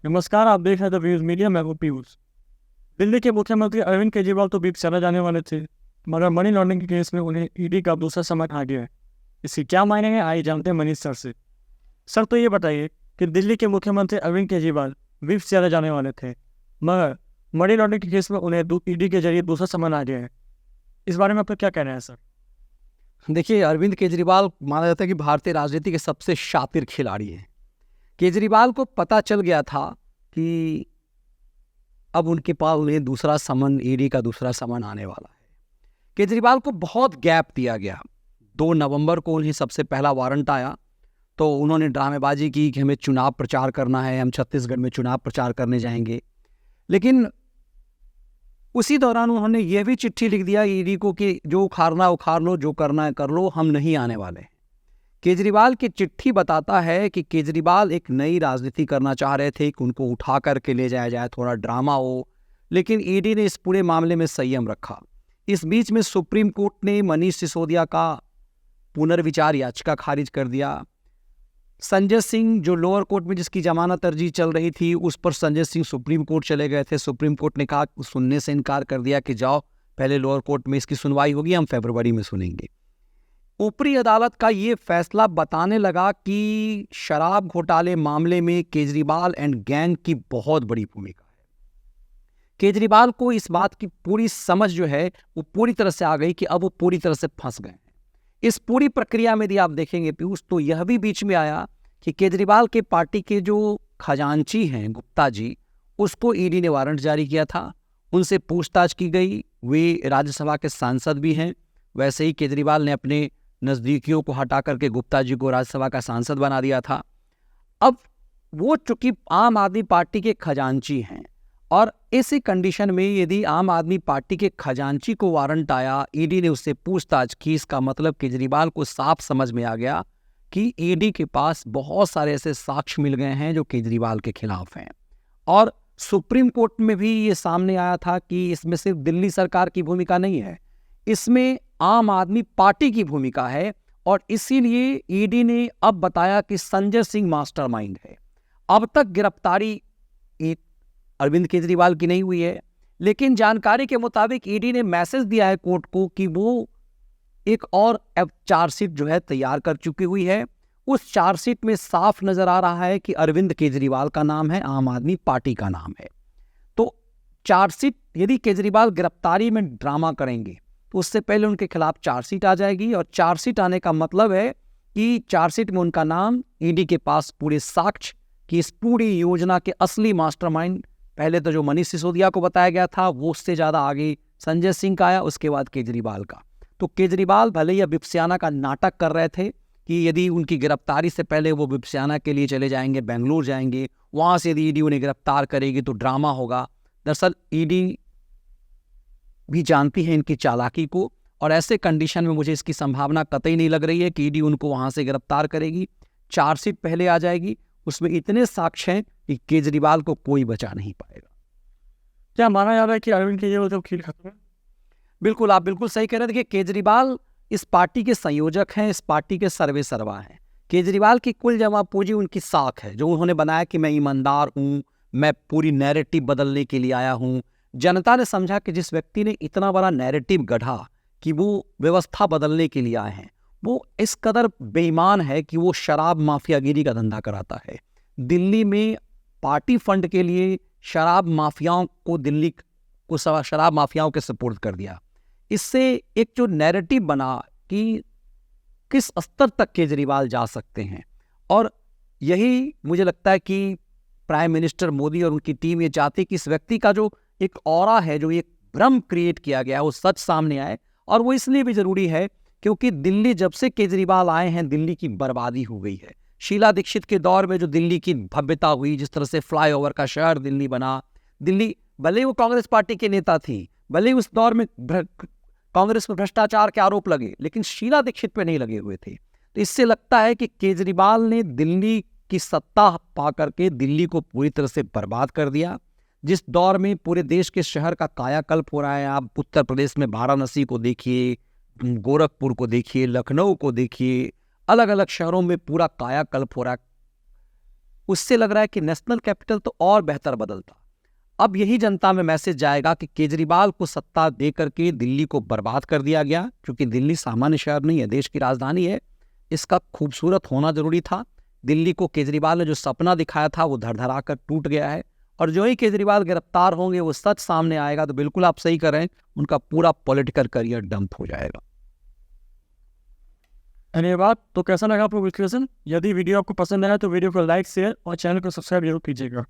नमस्कार, आप देख रहे थे व्यूज मीडिया। मैं हूं पीयूष। दिल्ली के मुख्यमंत्री अरविंद केजरीवाल तो बीच चला जाने वाले थे, मगर मनी लॉन्ड्रिंग के केस में उन्हें ईडी का दूसरा समन आ गया है। इसके क्या मायने हैं, आइए जानते हैं मनीष सर से। सर, तो ये बताइए कि दिल्ली के मुख्यमंत्री अरविंद केजरीवाल बीच चले जाने वाले थे, मगर मनी लॉन्ड्रिंग के केस में उन्हें ईडी के जरिए दूसरा समन आ गया है। इस बारे में आपका क्या कहना है सर? देखिए, अरविंद केजरीवाल माना जाता है कि भारतीय राजनीति के सबसे शातिर खिलाड़ी हैं। केजरीवाल को पता चल गया था कि अब उनके पास उन्हें दूसरा समन, ईडी का दूसरा समन आने वाला है। केजरीवाल को बहुत गैप दिया गया। 2 नवंबर को उन्हें सबसे पहला वारंट आया, तो उन्होंने ड्रामेबाजी की कि हमें चुनाव प्रचार करना है, हम छत्तीसगढ़ में चुनाव प्रचार करने जाएंगे। लेकिन उसी दौरान उन्होंने यह भी चिट्ठी लिख दिया ईडी को कि जो उखाड़ना उखाड़ लो, जो करना है कर लो, हम नहीं आने वाले। केजरीवाल की चिट्ठी बताता है कि केजरीवाल एक नई राजनीति करना चाह रहे थे कि उनको उठा करके ले जाया जाए, थोड़ा ड्रामा हो, लेकिन ईडी ने इस पूरे मामले में संयम रखा। इस बीच में सुप्रीम कोर्ट ने मनीष सिसोदिया का पुनर्विचार याचिका खारिज कर दिया। संजय सिंह, जो लोअर कोर्ट में जिसकी जमानत अर्जी चल रही थी, उस पर संजय सिंह सुप्रीम कोर्ट चले गए थे। सुप्रीम कोर्ट ने कहा, सुनने से इनकार कर दिया कि जाओ, पहले लोअर कोर्ट में इसकी सुनवाई होगी, हम फरवरी में सुनेंगे। ऊपरी अदालत का ये फैसला बताने लगा कि शराब घोटाले मामले में केजरीवाल एंड गैंग की बहुत बड़ी भूमिका है। केजरीवाल को इस बात की पूरी समझ जो है वो पूरी तरह से आ गई कि अब वो पूरी तरह से फंस गए हैं। इस पूरी प्रक्रिया में यदि आप देखेंगे पीयूष, तो यह भी बीच में आया कि केजरीवाल के पार्टी के जो खजांची हैं गुप्ता जी, उसको ईडी ने वारंट जारी किया था। उनसे पूछताछ की गई। वे राज्यसभा के सांसद भी हैं। वैसे ही केजरीवाल ने अपने नज़दीकियों को हटा करके गुप्ता जी को राज्यसभा का सांसद बना दिया था। अब वो चूंकि आम आदमी पार्टी के खजांची हैं, और इसी कंडीशन में यदि आम आदमी पार्टी के खजांची को वारंट आया, ईडी ने उससे पूछताछ की, इसका मतलब केजरीवाल को साफ समझ में आ गया कि ईडी के पास बहुत सारे ऐसे साक्ष्य मिल गए हैं जो केजरीवाल के खिलाफ हैं। और सुप्रीम कोर्ट में भी ये सामने आया था कि इसमें सिर्फ दिल्ली सरकार की भूमिका नहीं है, इसमें आम आदमी पार्टी की भूमिका है। और इसीलिए ईडी ने अब बताया कि संजय सिंह मास्टरमाइंड है। अब तक गिरफ्तारी अरविंद केजरीवाल की नहीं हुई है, लेकिन जानकारी के मुताबिक ईडी ने मैसेज दिया है कोर्ट को कि वो एक और चार्जशीट जो है तैयार कर चुकी हुई है। उस चार्जशीट में साफ नजर आ रहा है कि अरविंद केजरीवाल का नाम है, आम आदमी पार्टी का नाम है। तो चार्जशीट, यदि केजरीवाल गिरफ्तारी में ड्रामा करेंगे तो उससे पहले उनके खिलाफ चार्जशीट आ जाएगी, और चार्जशीट आने का मतलब है कि चार्जशीट में उनका नाम, ईडी के पास पूरे साक्ष्य कि इस पूरी योजना के असली मास्टरमाइंड, पहले तो जो मनीष सिसोदिया को बताया गया था वो उससे ज़्यादा आगे संजय सिंह का आया, उसके बाद केजरीवाल का। तो केजरीवाल भले ही विपस्याना का नाटक कर रहे थे कि यदि उनकी गिरफ्तारी से पहले वो विपस्याना के लिए चले जाएंगे, बेंगलुरु जाएंगे, वहाँ से यदि ईडी उन्हें गिरफ्तार करेगी तो ड्रामा होगा। दरअसल ईडी भी जानती है इनकी चालाकी को, और ऐसे कंडीशन में मुझे इसकी संभावना कतई नहीं लग रही है कि ईडी उनको वहाँ से गिरफ्तार करेगी। चार्जशीट पहले आ जाएगी, उसमें इतने साक्ष्य हैं कि केजरीवाल को कोई बचा नहीं पाएगा। क्या माना जा रहा है कि अरविंद केजरीवाल जब खेल खत्म है? बिल्कुल, आप बिल्कुल सही कह रहे थे कि केजरीवाल इस पार्टी के संयोजक हैं, इस पार्टी के सर्वे सर्वा हैं। केजरीवाल की कुल जमा पूंजी उनकी साख है, जो उन्होंने बनाया कि मैं ईमानदार हूँ, मैं पूरी नैरेटिव बदलने के लिए आया हूँ। जनता ने समझा कि जिस व्यक्ति ने इतना बड़ा नैरेटिव गढ़ा कि वो व्यवस्था बदलने के लिए आए हैं, वो इस कदर बेईमान है कि वो शराब माफियागिरी का धंधा कराता है। दिल्ली में पार्टी फंड के लिए शराब माफियाओं को, दिल्ली को शराब माफियाओं के सपोर्ट कर दिया। इससे एक जो नैरेटिव बना कि किस स्तर तक केजरीवाल जा सकते हैं, और यही मुझे लगता है कि प्राइम मिनिस्टर मोदी और उनकी टीम ये चाहती कि इस व्यक्ति का जो एक ऑरा है, जो एक भ्रम क्रिएट किया गया है, वो सच सामने आए। और वो इसलिए भी जरूरी है क्योंकि दिल्ली, जब से केजरीवाल आए हैं, दिल्ली की बर्बादी हो गई है। शीला दीक्षित के दौर में जो दिल्ली की भव्यता हुई, जिस तरह से फ्लाईओवर का शहर दिल्ली बना, दिल्ली भले वो कांग्रेस पार्टी के नेता थी, भले उस दौर में कांग्रेस पर भ्रष्टाचार के आरोप लगे, लेकिन शीला दीक्षित पे नहीं लगे हुए थे। तो इससे लगता है कि केजरीवाल ने दिल्ली की सत्ता पा करके दिल्ली को पूरी तरह से बर्बाद कर दिया। जिस दौर में पूरे देश के शहर का कायाकल्प हो रहा है, आप उत्तर प्रदेश में वाराणसी को देखिए, गोरखपुर को देखिए, लखनऊ को देखिए, अलग अलग शहरों में पूरा कायाकल्प हो रहा है। उससे लग रहा है कि नेशनल कैपिटल तो और बेहतर बदलता। अब यही जनता में मैसेज जाएगा कि केजरीवाल को सत्ता दे करके दिल्ली को बर्बाद कर दिया गया, क्योंकि दिल्ली सामान्य शहर नहीं है, देश की राजधानी है, इसका खूबसूरत होना जरूरी था। दिल्ली को केजरीवाल ने जो सपना दिखाया था वो धड़धड़ा कर टूट गया है, और जो ही केजरीवाल गिरफ्तार होंगे वो सच सामने आएगा तो बिल्कुल आप सही कर रहे हैं, उनका पूरा पॉलिटिकल करियर डंप हो जाएगा। धन्यवाद। तो कैसा लगा आपको विश्लेषण? यदि वीडियो आपको पसंद आया तो वीडियो को लाइक, शेयर और चैनल को सब्सक्राइब जरूर कीजिएगा।